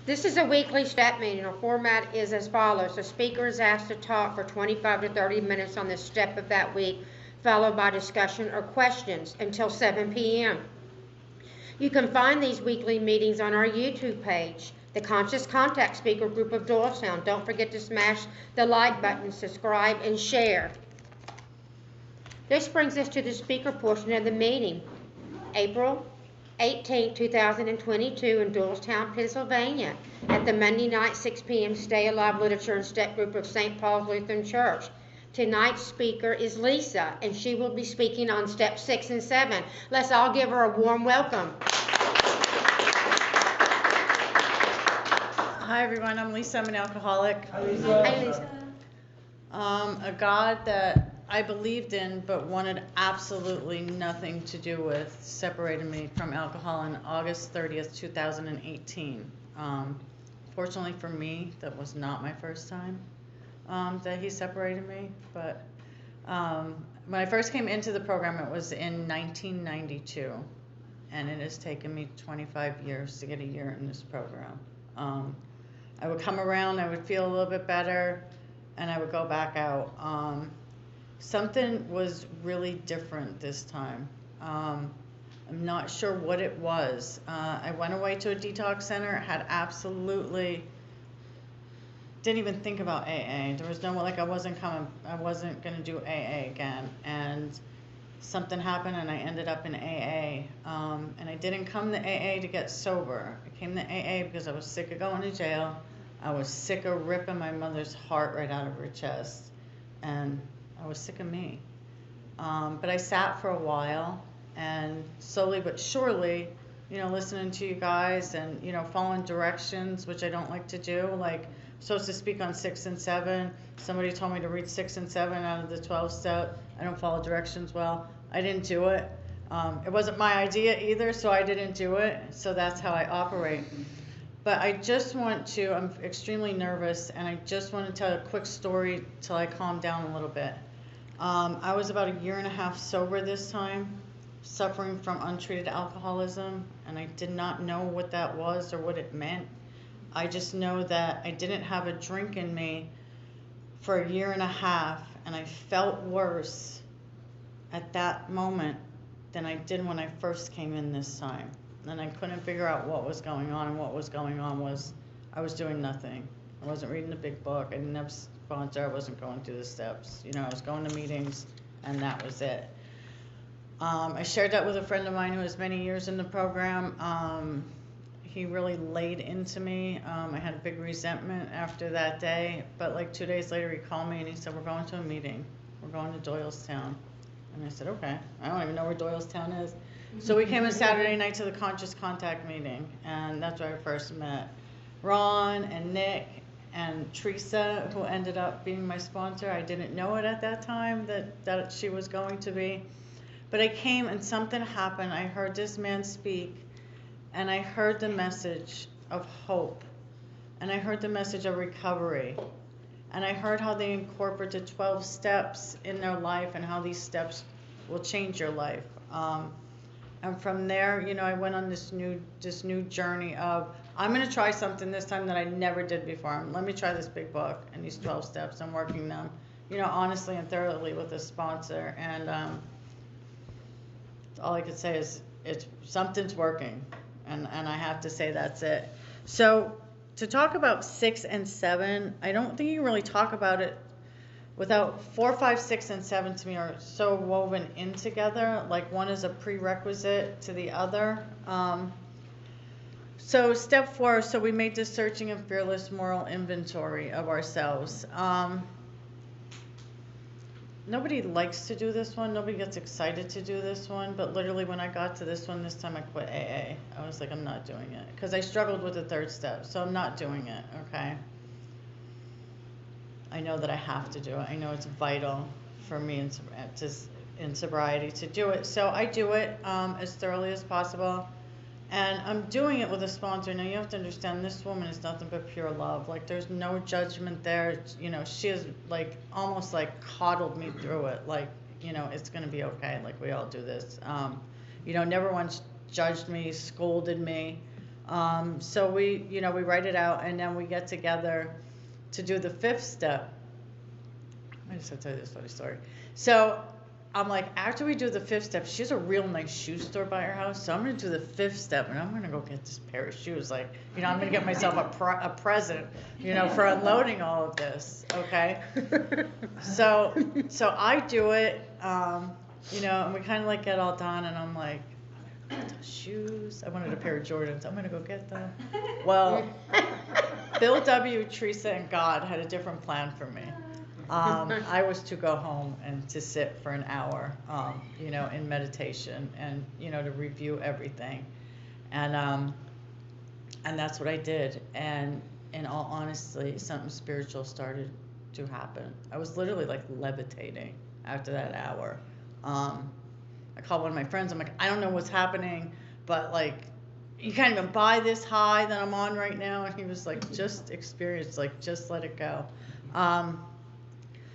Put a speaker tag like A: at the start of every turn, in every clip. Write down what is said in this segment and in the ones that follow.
A: This is a weekly step meeting. Our format is as follows. The speaker is asked to talk for 25 to 30 minutes on the step of that week, followed by discussion or questions until 7 p.m. You can find these weekly meetings on our YouTube page, the Conscious Contact Speaker Group of Doylestown. Don't forget to smash the like button, subscribe, and share. This brings us to the speaker portion of the meeting. April 18, 2022 in Doylestown, Pennsylvania at the Monday night 6 p.m. Stay Alive Literature and Step Group of St. Paul's Lutheran Church. Tonight's speaker is Lisa, and she will be speaking on Step 6 and 7. Let's all give her a warm welcome.
B: Hi everyone, I'm Lisa. I'm an alcoholic.
A: Hi Lisa. Hi Lisa.
B: A God that I believed in but wanted absolutely nothing to do with separated me from alcohol on August 30th, 2018. Fortunately for me, that was not my first time that he separated me. But when I first came into the program, it was in 1992. And it has taken me 25 years to get a year in this program. I would come around, I would feel a little bit better, and I would go back out. Something was really different this time. I'm not sure what it was. I went away to a detox center, had absolutely, didn't even think about AA. There was no, like I wasn't gonna do AA again. And something happened and I ended up in AA. And I didn't come to AA to get sober. I came to AA because I was sick of going to jail. I was sick of ripping my mother's heart right out of her chest. And I was sick of me. But I sat for a while and slowly but surely, listening to you guys and, following directions, which I don't like to do. Like, I'm supposed to speak on 6 and 7. Somebody told me to read 6 and 7 out of the 12 step. I don't follow directions well. I didn't do it. It wasn't my idea either, so I didn't do it. So that's how I operate. But I just want to, I'm extremely nervous, and I just want to tell a quick story till I calm down a little bit. I was about a year and a half sober this time, suffering from untreated alcoholism, and I did not know what that was or what it meant. I just know that I didn't have a drink in me for a year and a half, and I felt worse at that moment than I did when I first came in this time. And I couldn't figure out what was going on, and what was going on was I was doing nothing. I wasn't reading the big book. I didn't have a sponsor. I wasn't going through the steps. I was going to meetings, and that was it. I shared that with a friend of mine who has many years in the program. He really laid into me. I had a big resentment after that day, but like 2 days later he called me and he said, we're going to a meeting. We're going to Doylestown. And I said, okay. I don't even know where Doylestown is. So we came on Saturday night to the Conscious Contact meeting, and that's where I first met Ron and Nick and Teresa, who ended up being my sponsor. I didn't know it at that time that she was going to be. But I came and something happened. I heard this man speak, and I heard the message of hope, and I heard the message of recovery, and I heard how they incorporate the 12 steps in their life and how these steps will change your life. And from there, I went on this new journey of, I'm going to try something this time that I never did before. Let me try this big book and these 12 steps. I'm working them, honestly and thoroughly with a sponsor. And all I could say is something's working. And I have to say that's it. So to talk about 6 and 7, I don't think you can really talk about it without 4, 5, 6, and 7 to me are so woven in together. Like one is a prerequisite to the other. So step 4, so we made this searching and fearless moral inventory of ourselves. Nobody likes to do this one. Nobody gets excited to do this one. But literally when I got to this one, this time I quit AA. I was like, I'm not doing it. Because I struggled with the 3rd step. So I'm not doing it, okay? I know that I have to do it. I know it's vital for me in sobriety to do it. So I do it as thoroughly as possible. And I'm doing it with a sponsor. Now you have to understand, this woman is nothing but pure love. Like there's no judgment there. She has like almost like coddled me through it. Like, it's going to be okay. Like we all do this. Never once judged me, scolded me. So we, we write it out, and then we get together to do the 5th step. I just have to tell you this funny story. So I'm like, after we do the 5th step, she has a real nice shoe store by her house. So I'm going to do the 5th step, and I'm going to go get this pair of shoes. Like, I'm going to get myself a present, for unloading all of this. Okay. So I do it, and we kind of like get all done, and I'm like, shoes. I wanted a pair of Jordans. I'm going to go get them. Well, Bill W., Teresa, and God had a different plan for me. I was to go home and to sit for an hour, in meditation and, to review everything. And that's what I did. And in all honesty, something spiritual started to happen. I was literally like levitating after that hour. I called one of my friends. I'm like, I don't know what's happening, but like, you can't even buy this high that I'm on right now. And he was like, just experience, like, just let it go.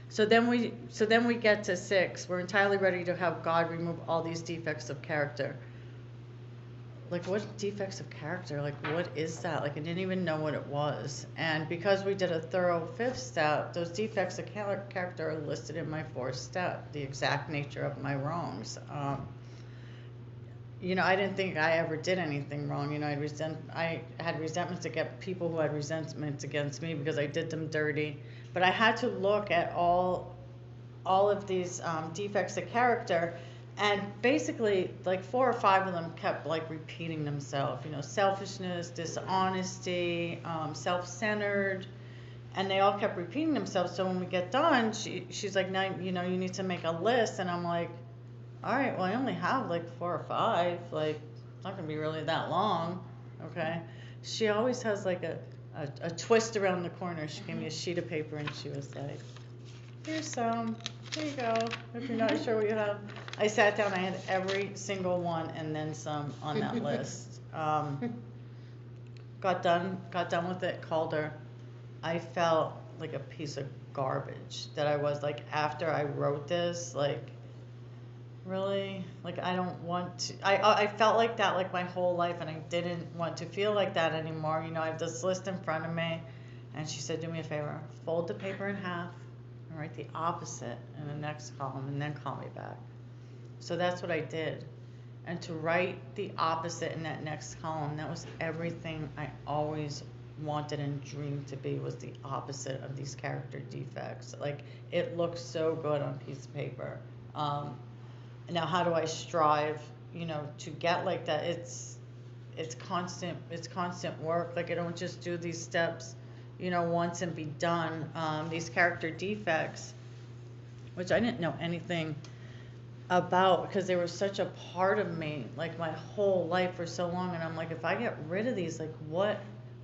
B: So then we get to 6. We're entirely ready to have God remove all these defects of character. Like, what defects of character? Like, what is that? Like, I didn't even know what it was. And because we did a thorough 5th step, those defects of character are listed in my 4th step, the exact nature of my wrongs. I didn't think I ever did anything wrong. I had resentments against people who had resentments against me because I did them dirty. But I had to look at all of these defects of character, and basically like 4 or 5 of them kept like repeating themselves. Selfishness, dishonesty, self-centered, and they all kept repeating themselves. So when we get done, she's like, now you need to make a list, and I'm like, all right, well, I only have like 4 or 5. Like, it's not gonna be really that long. Okay. She always has like a twist around the corner. She gave me a sheet of paper, and she was like, here's some. Here you go. If you're not sure what you have. I sat down. I had every single one and then some on that list. Got done with it. Called her. I felt like a piece of garbage. That I was like, after I wrote this, like, really? Like, I don't want to. I felt like that like my whole life, and I didn't want to feel like that anymore. I have this list in front of me, and she said, do me a favor, fold the paper in half and write the opposite in the next column, and then call me back. So that's what I did. And to write the opposite in that next column, that was everything I always wanted and dreamed to be, was the opposite of these character defects. Like, it looks so good on a piece of paper. Now, how do I strive, to get like that? It's constant work. Like, I don't just do these steps, once and be done. These character defects, which I didn't know anything about because they were such a part of me, like my whole life for so long. And I'm like, if I get rid of these, like, what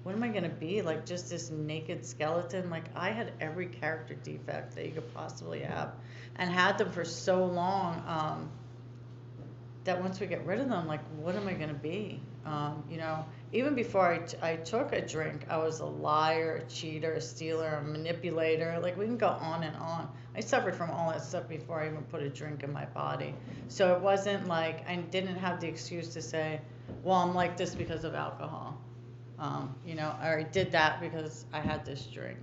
B: am I going to be? Like, just this naked skeleton? Like, I had every character defect that you could possibly have, and had them for so long, that once we get rid of them, like, what am I going to be? Even before I took a drink, I was a liar, a cheater, a stealer, a manipulator. Like, we can go on and on. I suffered from all that stuff before I even put a drink in my body. So it wasn't like I didn't have the excuse to say, well, I'm like this because of alcohol. Or I did that because I had this drink.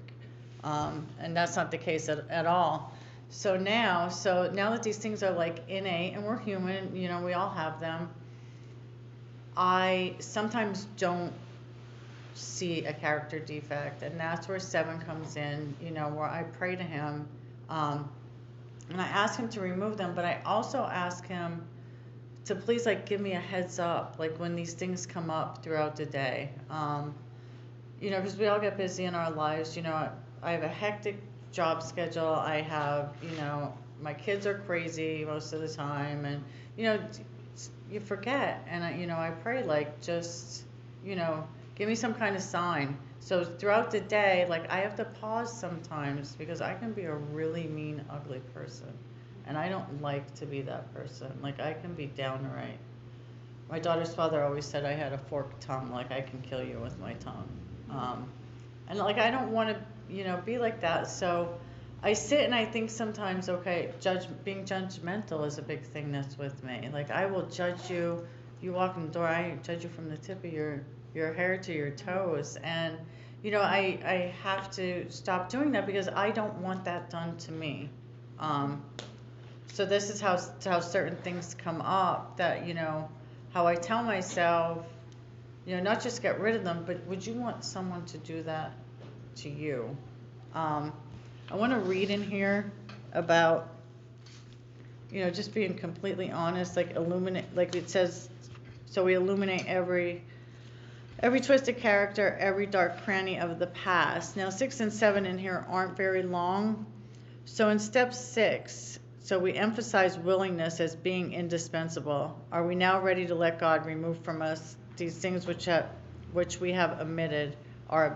B: And that's not the case at all. So now that these things are like innate, and we're human, we all have them, I sometimes don't see a character defect, and that's where 7 comes in, where I pray to him, and I ask him to remove them, but I also ask him to please, like, give me a heads up, like, when these things come up throughout the day, because we all get busy in our lives. I have a hectic job schedule. I have, my kids are crazy most of the time, and, you forget. And, I pray, like, just, give me some kind of sign. So throughout the day, like, I have to pause sometimes because I can be a really mean, ugly person. And I don't like to be that person. Like, I can be downright. My daughter's father always said I had a forked tongue. Like, I can kill you with my tongue. And, like, I don't want to, be like that. So I sit and I think sometimes, okay, being judgmental is a big thing that's with me. Like, I will judge you you walk in the door, I judge you from the tip of your hair to your toes. And, I have to stop doing that because I don't want that done to me. Um, so this is how certain things come up that, how I tell myself, not just get rid of them, but would you want someone to do that to you? I want to read in here about, just being completely honest, like illuminate, like it says, so we illuminate every twisted character, every dark cranny of the past. Now 6 and 7 in here aren't very long. So in step 6, so we emphasize willingness as being indispensable. Are we now ready to let God remove from us these things which we have omitted are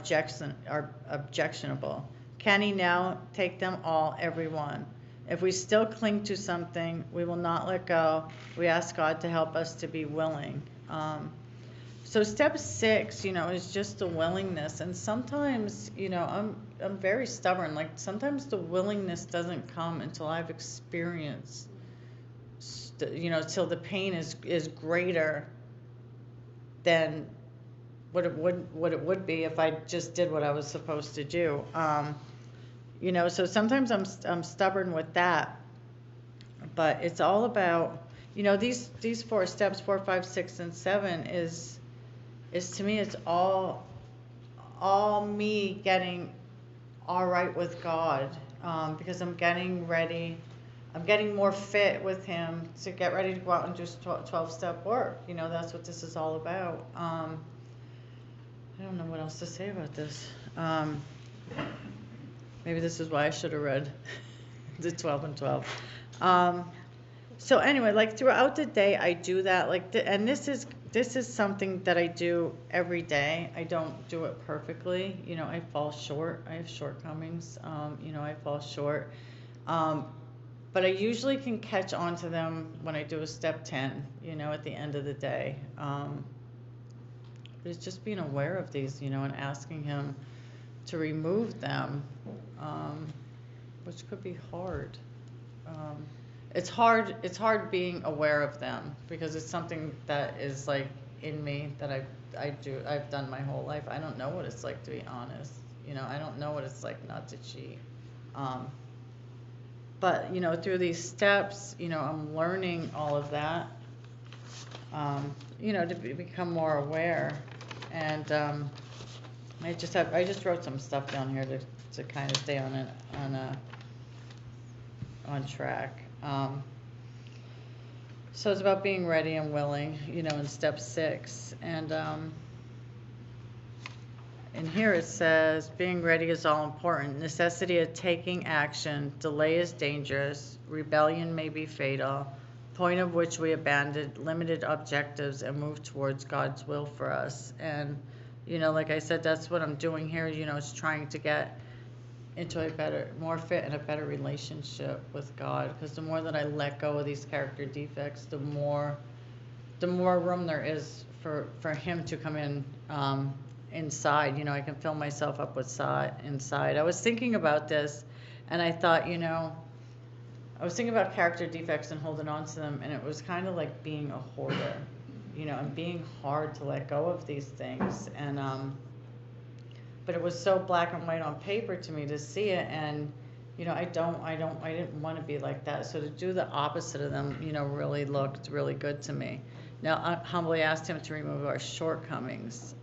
B: objectionable? Can he now take them all, every one? If we still cling to something, we will not let go. We ask God to help us to be willing. So step 6, is just the willingness. And sometimes, I'm very stubborn. Like sometimes the willingness doesn't come until I've experienced, till the pain is greater than what it would be if I just did what I was supposed to do. So sometimes I'm stubborn with that. But it's all about, these 4 steps, 4, 5, 6, and 7 is to me, it's all me getting all right with God, because I'm getting ready. I'm getting more fit with Him to get ready to go out and do 12-step work. That's what this is all about. I don't know what else to say about this. Maybe this is why I should have read the 12 and 12. So anyway, like throughout the day, I do that. And this is something that I do every day. I don't do it perfectly. I fall short. I have shortcomings. I fall short. But I usually can catch on to them when I do a step 10. At the end of the day. It's just being aware of these. And asking Him to remove them, which could be hard. It's hard being aware of them because it's something that is like in me that I've done my whole life. I don't know what it's like, to be honest. I don't know what it's like not to cheat. But through these steps, I'm learning all of that. To become more aware. And I just wrote some stuff down here to kind of stay on track. So it's about being ready and willing, in step 6. And in here it says, being ready is all important. Necessity of taking action. Delay is dangerous. Rebellion may be fatal. Point of which we abandoned limited objectives and move towards God's will for us. And, like I said, that's what I'm doing here. It's trying to get into a better, more fit and a better relationship with God. Because the more that I let go of these character defects, the more room there is for Him to come in inside. I can fill myself up with inside. I was thinking about this, and I thought, I was thinking about character defects and holding on to them, and it was kind of like being a hoarder, and being hard to let go of these things. And but it was so black and white on paper to me to see it, and I didn't want to be like that. So to do the opposite of them, really looked really good to me. Now I humbly asked Him to remove our shortcomings.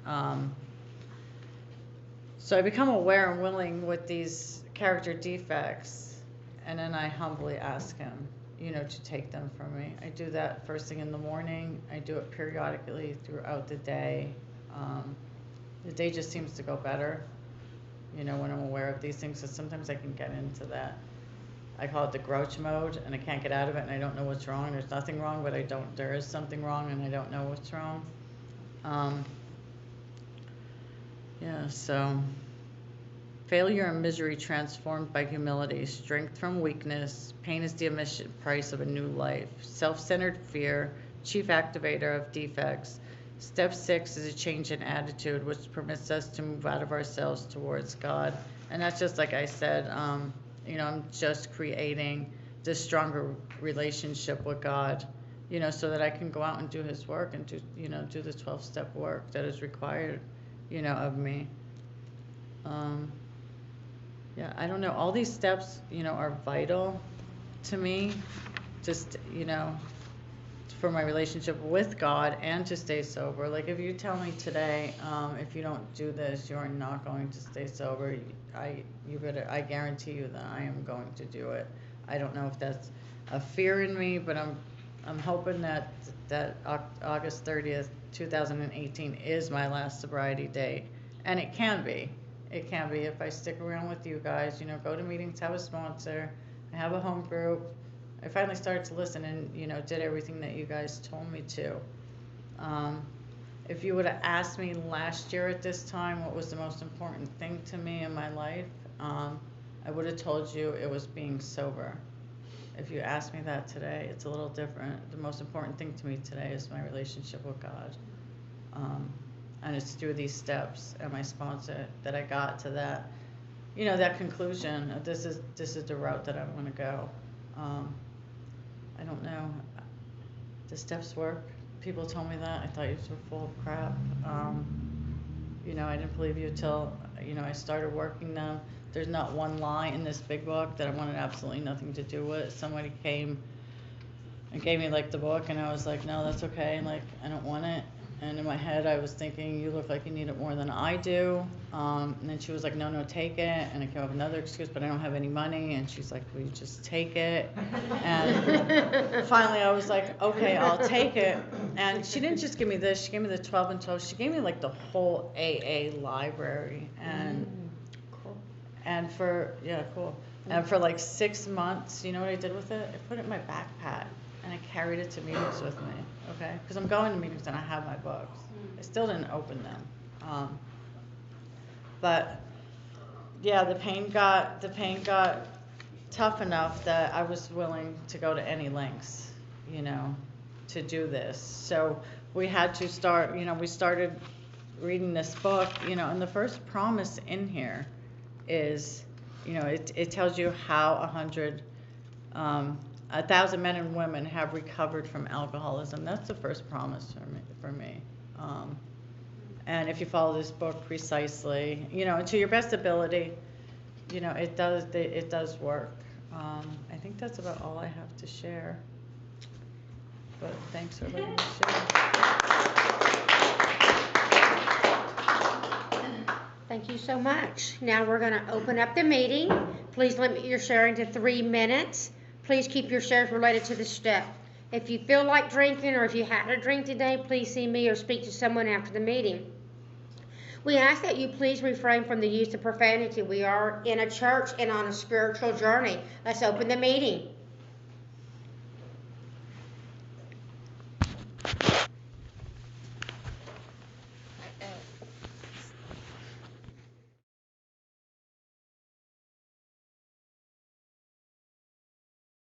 B: So I become aware and willing with these character defects, and then I humbly ask Him, to take them from me. I do that first thing in the morning. I do it periodically throughout the day. The day just seems to go better, when I'm aware of these things. So sometimes I can get into that. I call it the grouch mode, and I can't get out of it, and I don't know what's wrong. There's nothing wrong, but there is something wrong, and I don't know what's wrong. So failure and misery transformed by humility, strength from weakness, pain is the admission price of a new life, self-centered fear, chief activator of defects. Step 6 is a change in attitude, which permits us to move out of ourselves towards God. And that's just like I said, I'm just creating this stronger relationship with God, so that I can go out and do His work and do the 12-step work that is required, of me. Yeah, I don't know. All these steps, are vital to me, just, for my relationship with God and to stay sober. Like, if you tell me today, if you don't do this, you're not going to stay sober, I guarantee you that I am going to do it. I don't know if that's a fear in me, but I'm hoping that August 30th, 2018 is my last sobriety date. And it can be. It can be if I stick around with you guys, go to meetings, have a sponsor, I have a home group. I finally started to listen and, did everything that you guys told me to. If you would have asked me last year at this time what was the most important thing to me in my life, I would have told you it was being sober. If you ask me that today, it's a little different. The most important thing to me today is my relationship with God. And it's through these steps and my sponsor that I got to that, that conclusion. This is the route that I want to go. I don't know. The steps work. People told me that. I thought you were full of crap. I didn't believe you till, I started working them. There's not one lie in this big book that I wanted absolutely nothing to do with. Somebody came and gave me the book, and I was like, no, that's okay. I don't want it. And in my head, I was thinking, you look like you need it more than I do. And then she was like, no, take it. And I came up with another excuse, but I don't have any money. And she's like, will you just take it? And finally, I was like, okay, I'll take it. And she didn't just give me this. She gave me the 12 and 12. She gave me the whole AA library. And and for, cool. And for 6 months, you know what I did with it? I put it in my backpack. And I carried it to meetings with me, okay? Because I'm going to meetings and I have my books. I still didn't open them. But yeah, the pain got tough enough that I was willing to go to any lengths, to do this. So we had to start, we started reading this book, and the first promise in here is, it tells you how 1,000 men and women have recovered from alcoholism. That's the first promise for me. And if you follow this book precisely, to your best ability, it does work. I think that's about all I have to share. But thanks for letting me share.
A: Thank you so much. Now we're going to open up the meeting. Please limit your sharing to 3 minutes. Please keep your shares related to the step. If you feel like drinking or if you had a drink today, please see me or speak to someone after the meeting. We ask that you please refrain from the use of profanity. We are in a church and on a spiritual journey. Let's open the meeting.